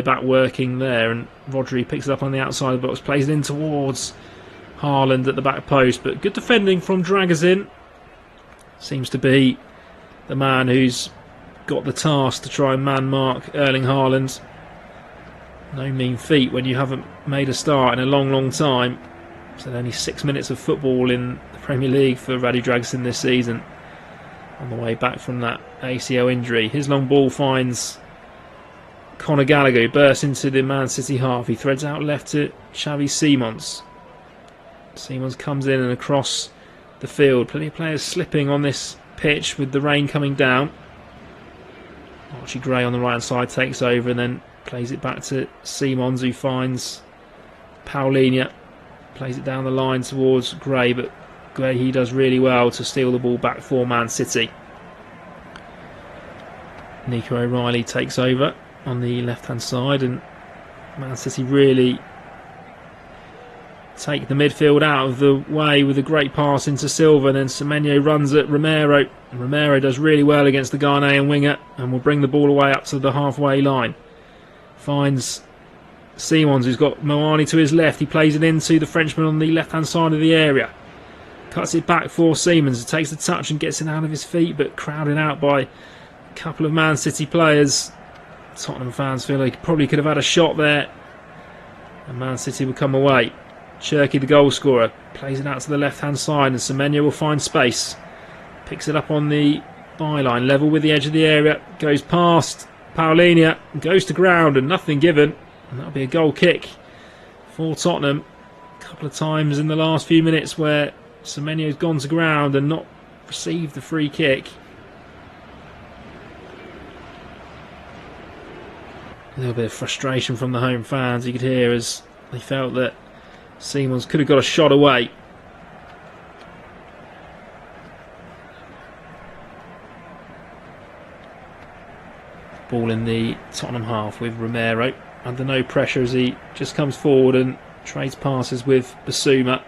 back working there, and Rodri picks it up on the outside of the box, plays it in towards Haaland at the back post, but good defending from Dragusin. Seems to be the man who's got the task to try and man-mark Erling Haaland. No mean feat when you haven't made a start in a long time. So only 6 minutes of football in the Premier League for Radu Dragusin this season, on the way back from that ACL injury. His long ball finds Conor Gallagher, who bursts into the Man City half. He threads out left to Xavi Simons. Simons comes in and across the field. Plenty of players slipping on this pitch with the rain coming down. Archie Gray on the right hand side takes over and then plays it back to Simons, who finds Paulinho. Plays it down the line towards Gray, but Gray, he does really well to steal the ball back for Man City. Nico O'Reilly takes over on the left hand side, and Man City really take the midfield out of the way with a great pass into Silva, and then Semenyo runs at Romero. And Romero does really well against the Ghanaian winger and will bring the ball away up to the halfway line. Finds Simons, who's got Moani to his left. He plays it into the Frenchman on the left hand side of the area. Cuts it back for Simons, takes the touch and gets it out of his feet, but crowded out by a couple of Man City players. Tottenham fans feel they probably could have had a shot there, and Man City will come away. Cherki, the goal scorer, plays it out to the left hand side, and Semenyo will find space. Picks it up on the byline, level with the edge of the area, goes past Paulinho, goes to ground and nothing given, and that'll be a goal kick for Tottenham. A couple of times in the last few minutes where Semenyo's gone to ground and not received the free kick. A little bit of frustration from the home fans, you could hear, as they felt that Simons could have got a shot away. Ball in the Tottenham half with Romero under no pressure as he just comes forward and trades passes with Basuma.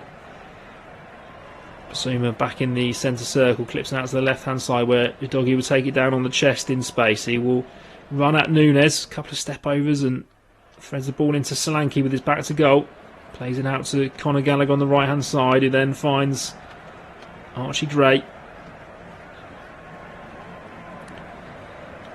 Basuma back in the centre circle, clips out to the left hand side where Udogie will take it down on the chest in space. He will run at Nunes, a couple of step overs, and threads the ball into Solanke with his back to goal. Plays it out to Conor Gallagher on the right hand side, who then finds Archie Gray.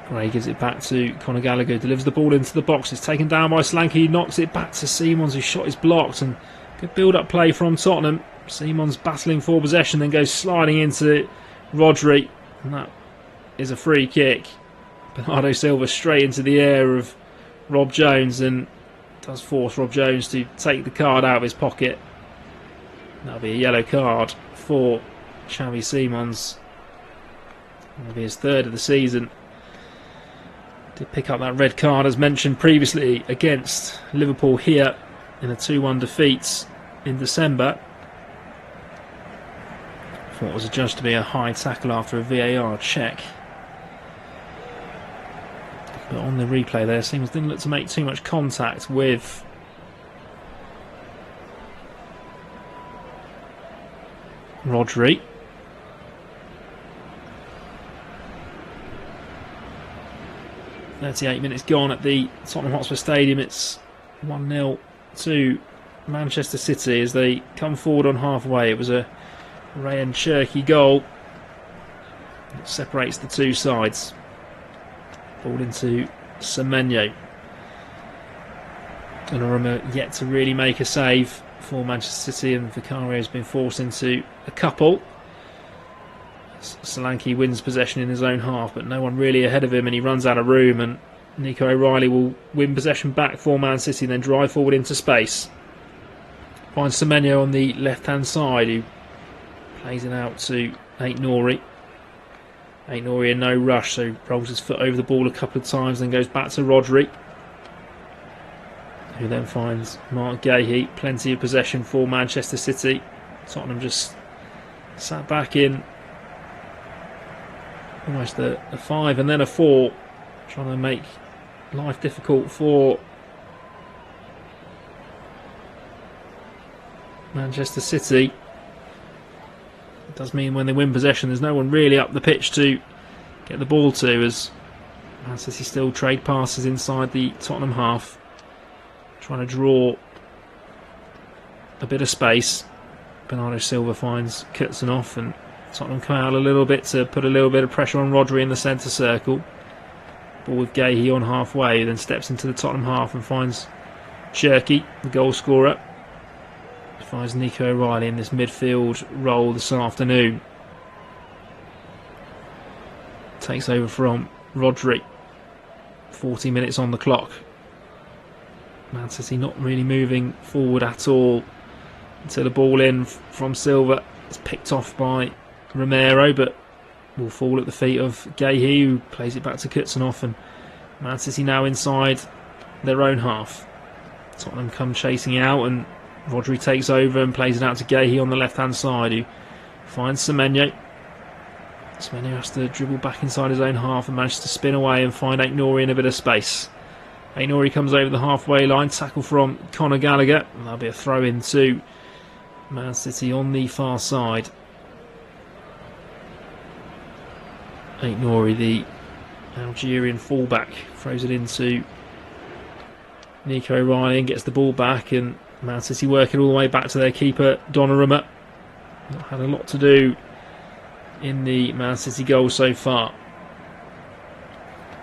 Gray gives it back to Conor Gallagher, delivers the ball into the box. It's taken down by Solanke. He knocks it back to Simons, whose shot is blocked, and good build-up play from Tottenham. Simons battling for possession, then goes sliding into Rodri, and that is a free kick. Bernardo Silva straight into the air of Rob Jones, and does force Rob Jones to take the card out of his pocket. That'll be a yellow card for Xavi Simons. That'll be his third of the season. Did pick up that red card as mentioned previously against Liverpool here in a 2-1 defeat in December. Thought it was adjudged to be a high tackle after a VAR check. But on the replay there, Simons didn't look to make too much contact with Rodri. .38 minutes gone at the Tottenham Hotspur Stadium. It's 1-0 to Manchester City as they come forward on halfway. It was a Rayan Cherki goal that separates the two sides. Ball into Semenyo. Donnarumma yet to really make a save for Manchester City, and Vicario has been forced into a couple. Solanke wins possession in his own half, but no one really ahead of him, and he runs out of room, and Nico O'Reilly will win possession back for Man City and then drive forward into space. Finds Semenyo on the left hand side, who plays it out to Aït-Nouri. Aït-Nouri in no rush, so rolls his foot over the ball a couple of times, then goes back to Rodri, who then finds Mark Guéhi. Plenty of possession for Manchester City. Tottenham just sat back in almost a 5 and then a 4, trying to make life difficult for Manchester City. It does mean when they win possession, there's no one really up the pitch to get the ball to, as Man City still trade passes inside the Tottenham half, trying to draw a bit of space. Bernardo Silva finds Kurtzenoff, and Tottenham come out a little bit to put a little bit of pressure on Rodri in the centre circle. Ball with Gahey on halfway, then steps into the Tottenham half and finds Cherki, the goal scorer. Finds Nico O'Reilly in this midfield role this afternoon. Takes over from Rodri. 40 minutes on the clock. Man City not really moving forward at all until the ball in from Silva is picked off by Romero, but will fall at the feet of Gahey, who plays it back to Kurtzenoff, and Man City now inside their own half. Tottenham come chasing out, and Rodri takes over and plays it out to Gahey on the left hand side, who finds Semenyo. Semenyo has to dribble back inside his own half and manages to spin away and find Aït-Nouri in a bit of space. Aït-Nouri comes over the halfway line, tackle from Conor Gallagher, and that'll be a throw in to Man City on the far side. Aït-Nouri, the Algerian fullback, throws it into Nico O'Reilly and gets the ball back, and Man City working all the way back to their keeper Donnarumma. Not had a lot to do in the Man City goal so far.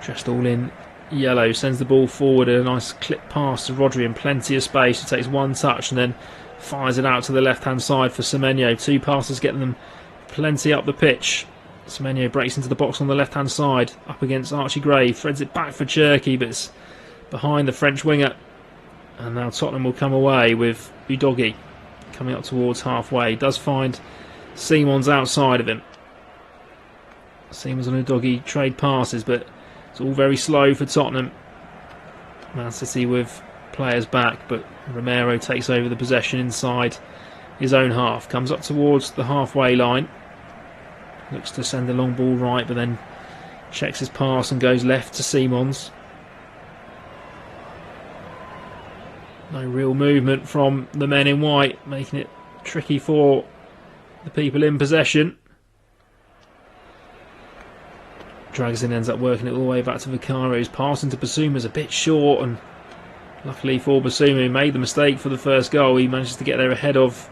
Dressed all in yellow, sends the ball forward, a nice clip pass to Rodri in plenty of space. He takes one touch and then fires it out to the left hand side for Semenyo. Two passes getting them plenty up the pitch. Semenyo breaks into the box on the left hand side, up against Archie Gray, threads it back for Cherki, but it's behind the French winger. And now Tottenham will come away with Udogie coming up towards halfway. He does find Simons outside of him. Simons and Udogie trade passes, but it's all very slow for Tottenham. Man City with players back, but Romero takes over the possession inside his own half. Comes up towards the halfway line. Looks to send the long ball right, but then checks his pass and goes left to Simons. No real movement from the men in white, making it tricky for the people in possession. Dragzin ends up working it all the way back to Vicario. His pass into Basuma's a bit short, and luckily for Basuma, who made the mistake for the first goal, he manages to get there ahead of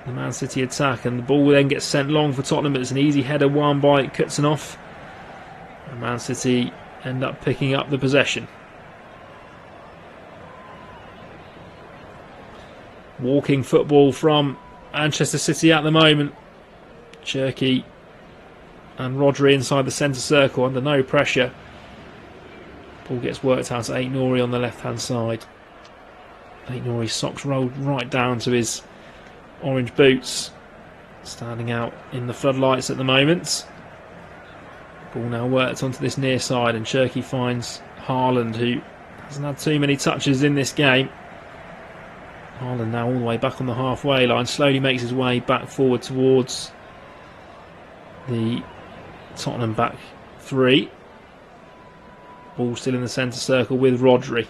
the Man City attack, and the ball then gets sent long for Tottenham. It's an easy header won by Kurtzenoff, and Man City end up picking up the possession. Walking football from Manchester City at the moment. Cherki and Rodri inside the centre circle under no pressure. Ball gets worked out to Aït-Nouri on the left hand side. Aït-Nouri's socks rolled right down to his orange boots, standing out in the floodlights at the moment. Ball now worked onto this near side, and Cherki finds Haaland, who hasn't had too many touches in this game. Haaland now all the way back on the halfway line, slowly makes his way back forward towards the Tottenham back three. Ball still in the centre circle with Rodri.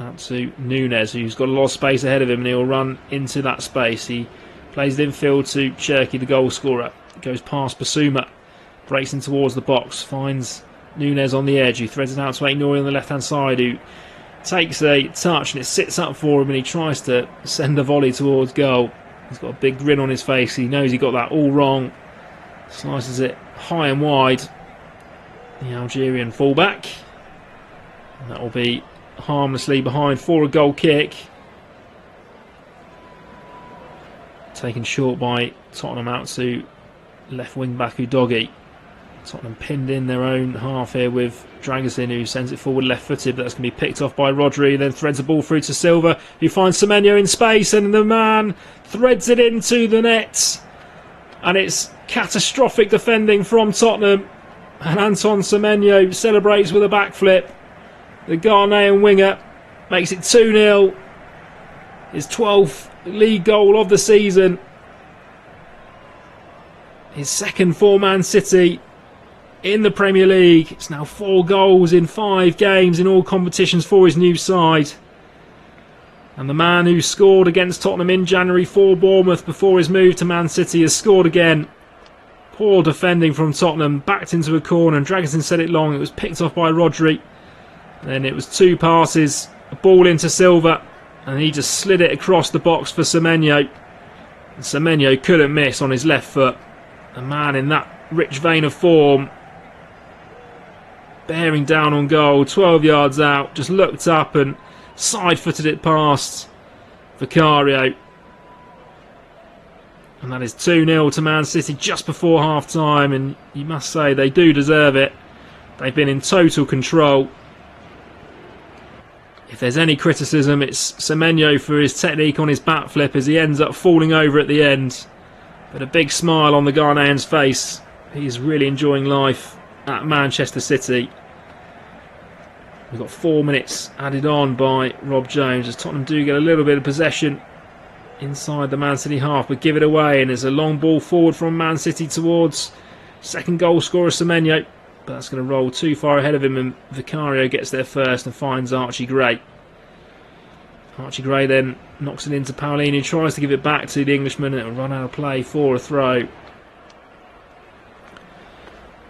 Out to Núñez, who's got a lot of space ahead of him, and he'll run into that space. He plays it infield to Cherki, the goal scorer. Goes past Basuma, breaks in towards the box, finds Núñez on the edge, who threads it out to Aït-Nouri on the left hand side, who takes a touch and it sits up for him, and he tries to send a volley towards goal. He's got a big grin on his face. He knows he got that all wrong. Slices it high and wide. The Algerian fullback. And that will be harmlessly behind for a goal kick. Taken short by Tottenham out to left wing back Udogie. Tottenham pinned in their own half here with Dragzin, who sends it forward left-footed, but that's going to be picked off by Rodri, then threads the ball through to Silva, who finds Semenyo in space, and the man threads it into the net. And it's catastrophic defending from Tottenham, and Anton Semenyo celebrates with a backflip. The Ghanaian winger makes it 2-0. His 12th league goal of the season. His second for Man City in the Premier League. It's now 4 goals in 5 games in all competitions for his new side. And the man who scored against Tottenham in January for Bournemouth before his move to Man City has scored again Poor defending from Tottenham, backed into a corner, and Dragusin set it long. It was picked off by Rodri. Then it was 2 passes, a ball into Silva, and he just slid it across the box for Semenyo. And Semenyo couldn't miss on his left foot. A man in that rich vein of form, bearing down on goal, 12 yards out, just looked up and side-footed it past Vicario. And that is 2-0 to Man City just before half-time, and you must say they do deserve it. They've been in total control. If there's any criticism, it's Semenyo for his technique on his bat flip as he ends up falling over at the end. But a big smile on the Ghanaian's face. He's really enjoying life at Manchester City. We've got 4 minutes added on by Rob Jones as Tottenham do get a little bit of possession inside the Man City half, but give it away, and there's a long ball forward from Man City towards second goal scorer Semenyo, but that's going to roll too far ahead of him, and Vicario gets there first and finds Archie Gray. Archie Gray then knocks it into Paolini, tries to give it back to the Englishman, and it'll run out of play for a throw.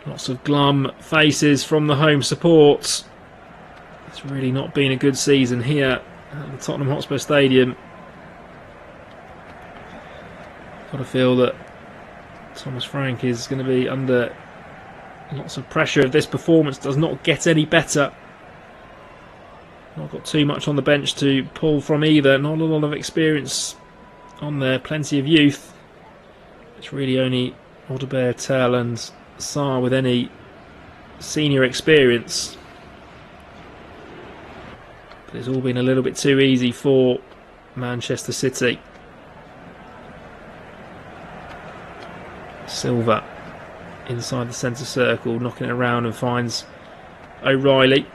Lots of glum faces from the home support. It's really not been a good season here at the Tottenham Hotspur Stadium. Got to feel that Thomas Frank is going to be under lots of pressure if this performance does not get any better. Not got too much on the bench to pull from either. Not a lot of experience on there. Plenty of youth. It's really only Audebert, Tell and Sarr with any senior experience. But it's all been a little bit too easy for Manchester City. Silva inside the centre circle, knocking it around and finds O'Reilly.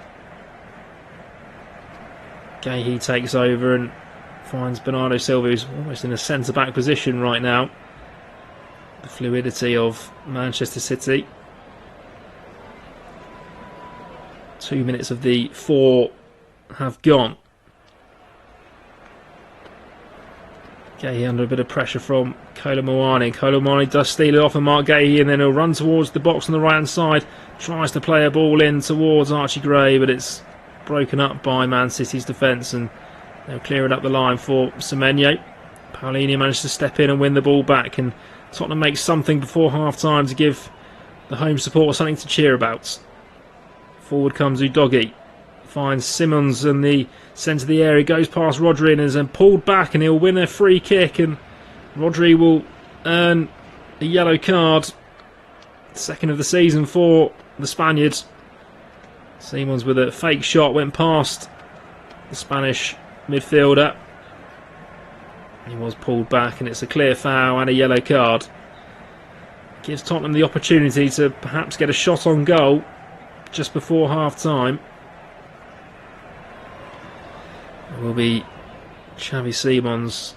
Gahey takes over and finds Bernardo Silva, who's almost in a centre-back position right now. The fluidity of Manchester City. 2 minutes of the 4 have gone. Gahey under a bit of pressure from Kolo Muani. Kolo Muani does steal it off of Mark Gahey, and then he'll run towards the box on the right hand side. Tries to play a ball in towards Archie Gray, but it's broken up by Man City's defence, and they'll clear it up the line for Semenyo. Paolini managed to step in and win the ball back, and Tottenham makes something before half time to give the home support something to cheer about. Forward comes Udogie. Finds Simmons in the centre of the area, goes past Rodri and is then pulled back, and he'll win a free kick, and Rodri will earn a yellow card. Second of the season for the Spaniard. Simmons with a fake shot went past the Spanish midfielder. He was pulled back, and it's a clear foul and a yellow card. Gives Tottenham the opportunity to perhaps get a shot on goal just before half time. It will be Xavi Simons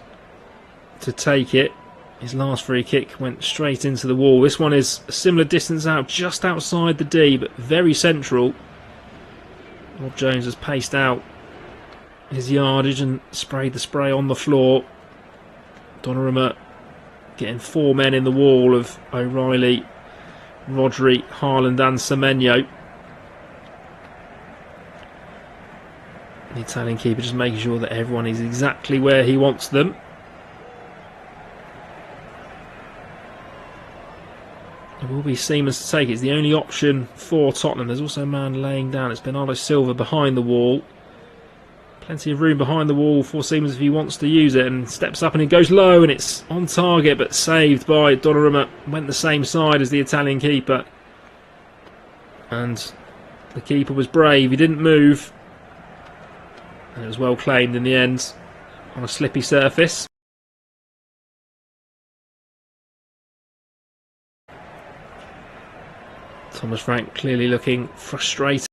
to take it. His last free kick went straight into the wall. This one is a similar distance out, just outside the D, but very central. Rob Jones has paced out his yardage and sprayed the spray on the floor. Donnarumma getting 4 men in the wall of O'Reilly, Rodri, Haaland and Semenyo. The Italian keeper just making sure that everyone is exactly where he wants them. It will be Siemens to take it. It's the only option for Tottenham. There's also a man laying down. It's Bernardo Silva behind the wall. Plenty of room behind the wall for Siemens if he wants to use it, and steps up and it goes low, and it's on target but saved by Donnarumma. Went the same side as the Italian keeper, and the keeper was brave. He didn't move, and it was well claimed in the end on a slippy surface. Thomas Frank clearly looking frustrated.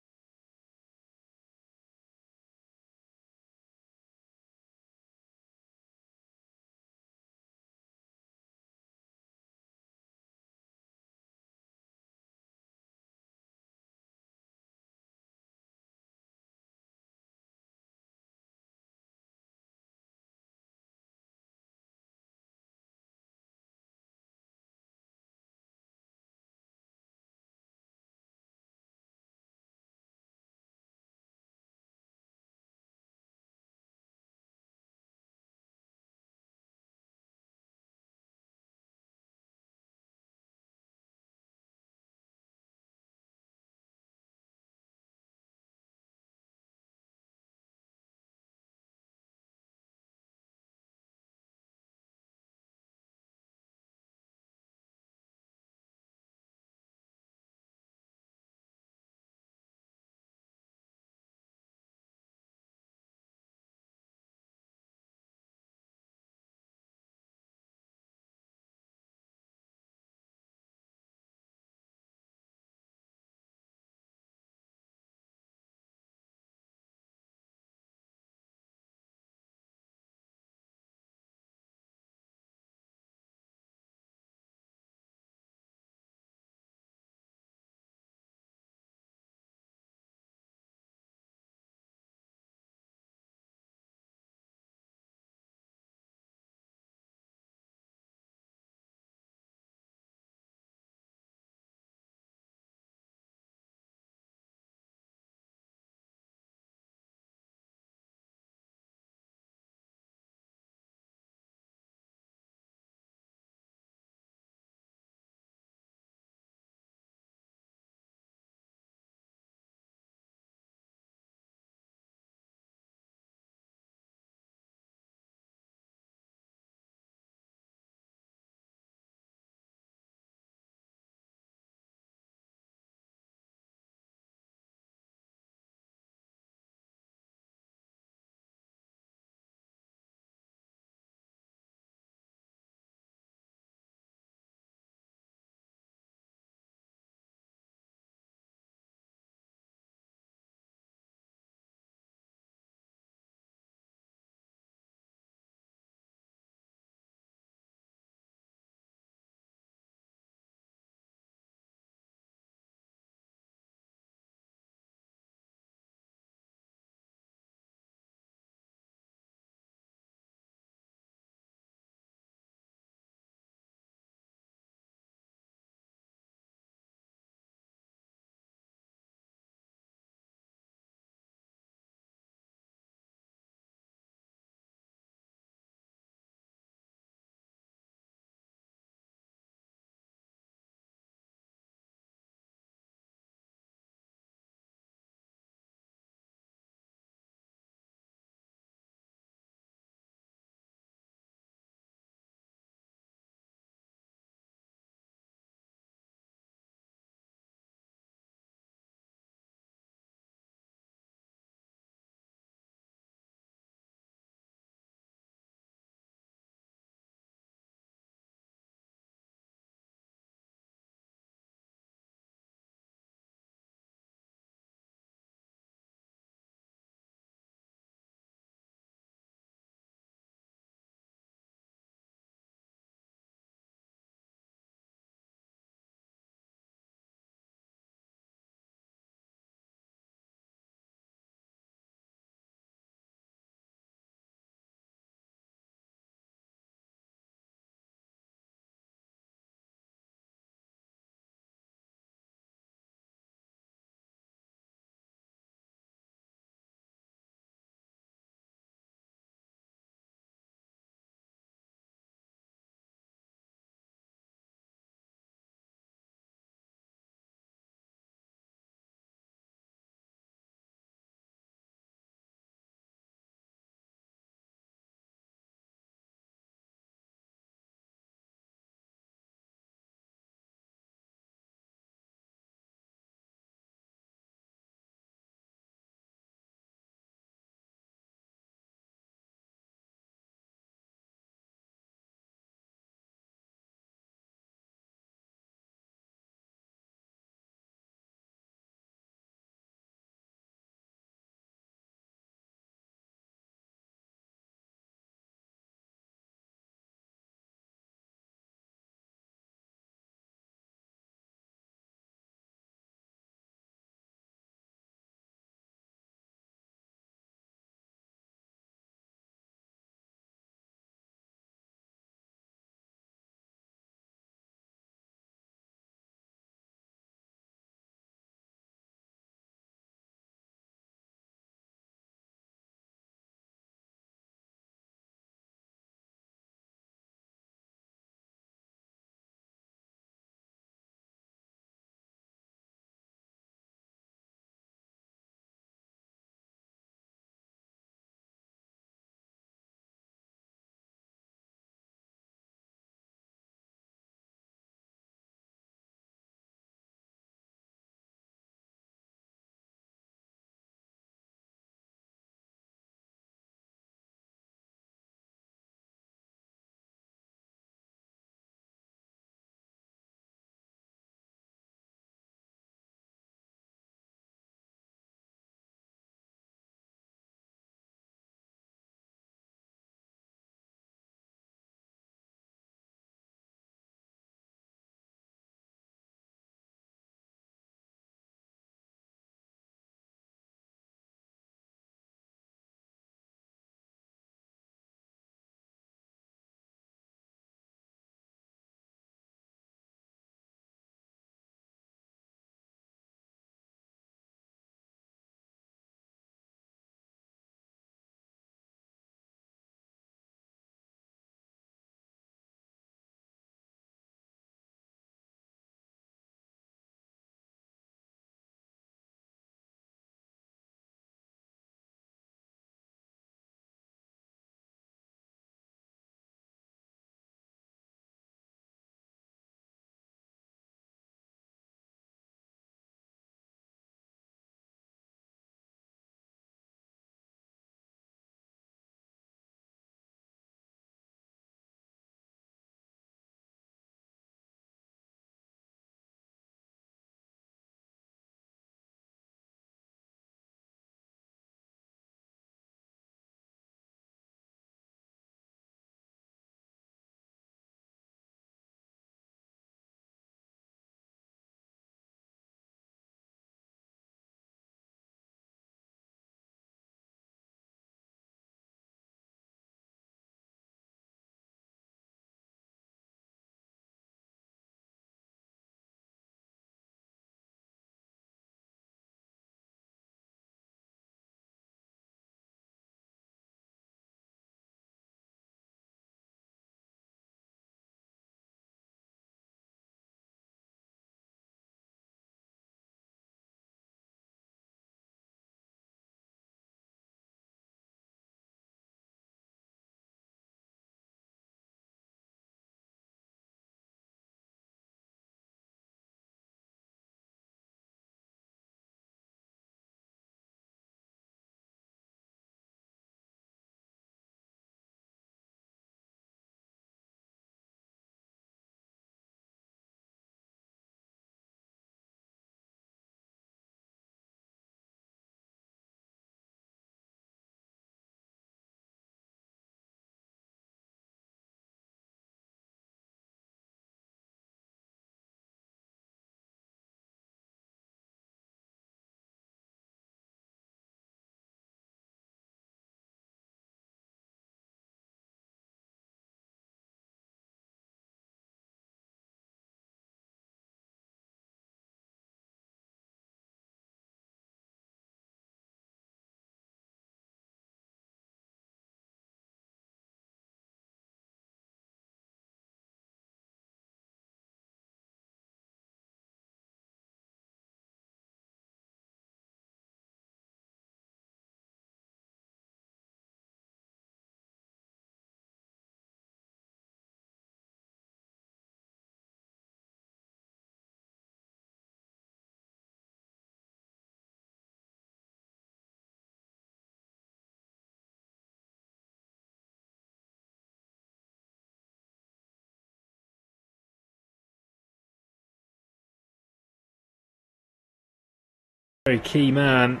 Very key man.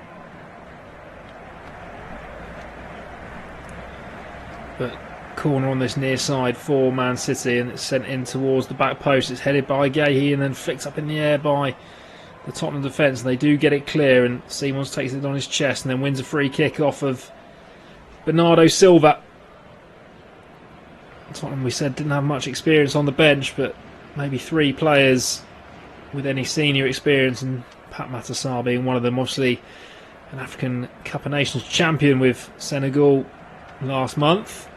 But corner on this near side for Man City, and it's sent in towards the back post. It's headed by Gahey and then flicked up in the air by the Tottenham defence. They do get it clear, and Simons takes it on his chest and then wins a free kick off of Bernardo Silva. Tottenham, we said, didn't have much experience on the bench, but maybe 3 players with any senior experience, and Pat Matar being one of them. Obviously an African Cup of Nations champion with Senegal last month.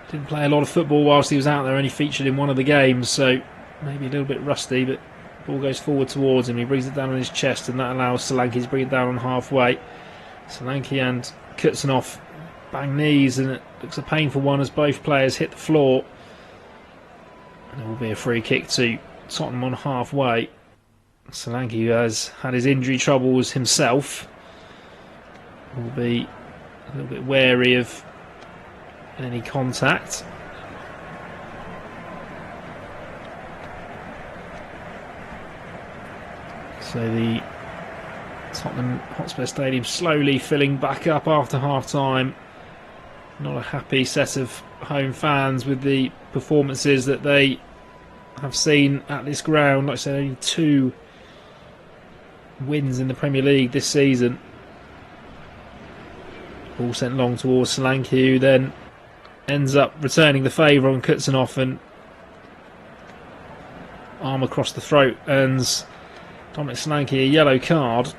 Didn't play a lot of football whilst he was out there, only featured in one of the games, so maybe a little bit rusty, but ball goes forward towards him. He brings it down on his chest, and that allows Solanke to bring it down on halfway. Solanke and Kutsunov bang knees, and it looks a painful one as both players hit the floor. And it will be a free kick to Tottenham on halfway. Solanke, who has had his injury troubles himself, will be a little bit wary of any contact. So the Tottenham Hotspur Stadium slowly filling back up after half-time. Not a happy set of home fans with the performances that they have seen at this ground. Like I said, only 2 wins in the Premier League this season. Ball sent long towards Solanke, who then ends up returning the favour on Kutsunov, and arm across the throat earns Dominic Solanke a yellow card.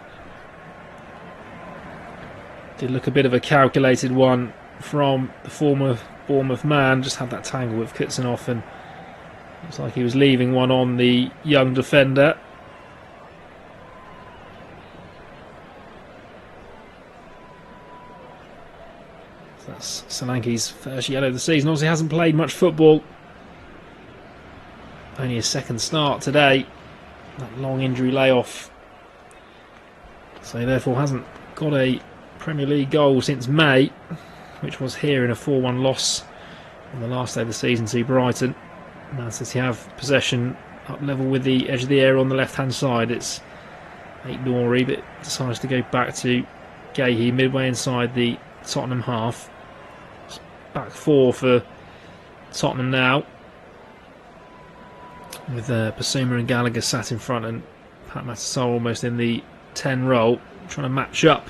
Did look a bit of a calculated one from the former Bournemouth man. Just had that tangle with Kutsunov, and looks like he was leaving one on the young defender. So that's Solanke's first yellow of the season. Obviously hasn't played much football. Only his second start today. That long injury layoff. So therefore hasn't got a Premier League goal since May, which was here in a 4-1 loss on the last day of the season to Brighton. Man City have possession up level with the edge of the area on the left hand side. It's Aït-Nouri, but decides to go back to Gahey midway inside the Tottenham half. It's back 4 for Tottenham now, with Basuma and Gallagher sat in front, and Pat Matar almost in the 10 role, trying to match up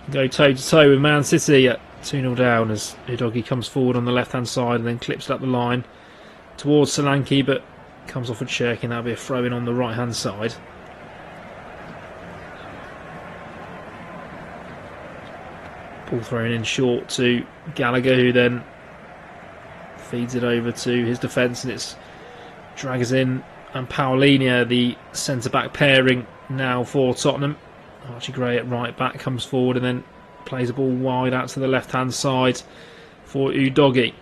and go toe to toe with Man City at 2-0 down, as Udogie comes forward on the left hand side and then clips it up the line towards Solanke, but comes off a check, and that'll be a throw in on the right hand side. Ball thrown in short to Gallagher, who then feeds it over to his defence, and it's Dragazin and Paulinho, the centre-back pairing now for Tottenham. Archie Gray at right back comes forward and then plays the ball wide out to the left-hand side for Udogie.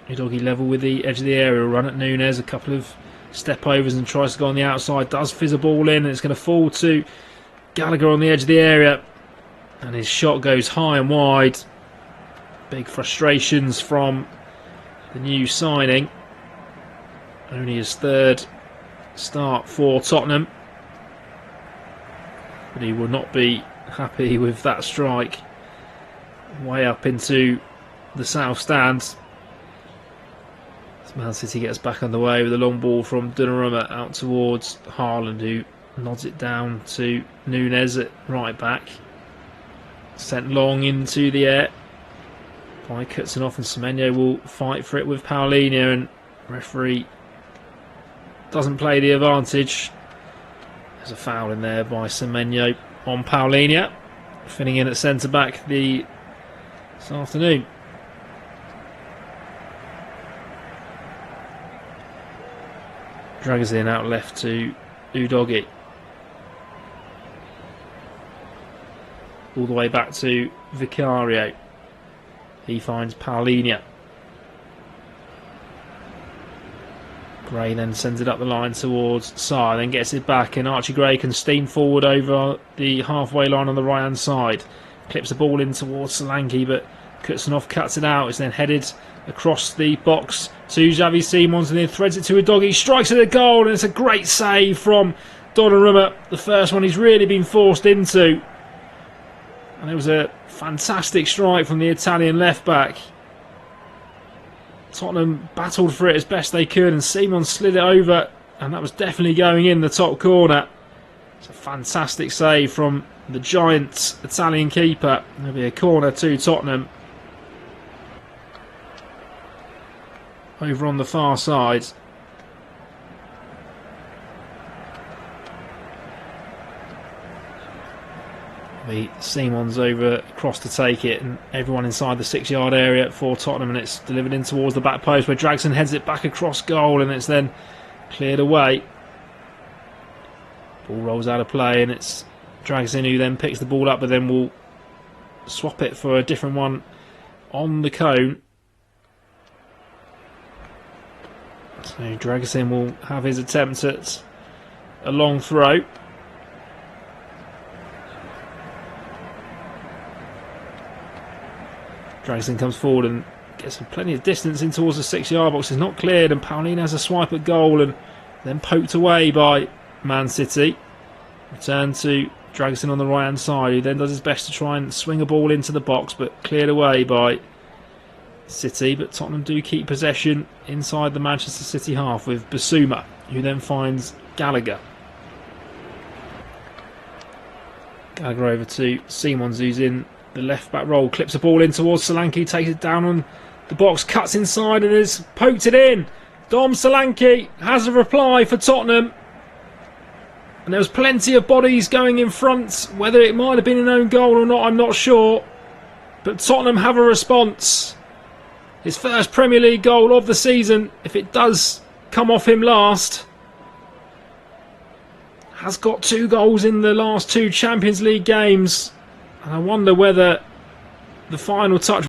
Udogie level with the edge of the area, run at Núñez, a couple of step-overs and tries to go on the outside, does fizz a ball in, and it's going to fall to Gallagher on the edge of the area, and his shot goes high and wide. Big frustrations from the new signing. Only his 3rd start for Tottenham, but he will not be happy with that strike way up into the south stand. As Man City gets back underway with a long ball from Donnarumma out towards Haaland, who nods it down to Núñez at right back. Sent long into the air by Kutsunov, and Semenyo will fight for it with Paulinho, and referee doesn't play the advantage. There's a foul in there by Semenyo on Paulinho, filling in at centre back this afternoon. Dragazin out left to Udogie. All the way back to Vicario. He finds Paulinho. Gray then sends it up the line towards Sarr, then gets it back, and Archie Gray can steam forward over the halfway line on the right hand side. Clips the ball in towards Solanke, but Kutsunov cuts it out. It's then headed across the box to Xavi Simons, and then threads it to Udogie, strikes at the goal, and it's a great save from Donnarumma, the first one he's really been forced into. And it was a fantastic strike from the Italian left-back. Tottenham battled for it as best they could, and Simon slid it over, and that was definitely going in the top corner. It's a fantastic save from the giant Italian keeper. There'll be a corner to Tottenham. Over on the far side. Simon's over across to take it, and everyone inside the 6-yard area for Tottenham, and it's delivered in towards the back post where Dragson heads it back across goal, and it's then cleared away. Ball rolls out of play, and it's Dragson who then picks the ball up, but then will swap it for a different one on the cone. So Dragson will have his attempt at a long throw. Dragson comes forward and gets plenty of distance in towards the 6-yard box. It's not cleared, and Paulino has a swipe at goal and then poked away by Man City. Return to Dragson on the right hand side, who then does his best to try and swing a ball into the box, but cleared away by City. But Tottenham do keep possession inside the Manchester City half with Basuma, who then finds Gallagher. Gallagher over to Simons, who's in the left back role, clips the ball in towards Solanke, takes it down on the box, cuts inside and has poked it in. Dom Solanke has a reply for Tottenham, and there was plenty of bodies going in front. Whether it might have been an own goal or not, I'm not sure, but Tottenham have a response. His first Premier League goal of the season, if it does come off him last. Has got 2 goals in the last 2 Champions League games. And I wonder whether the final touch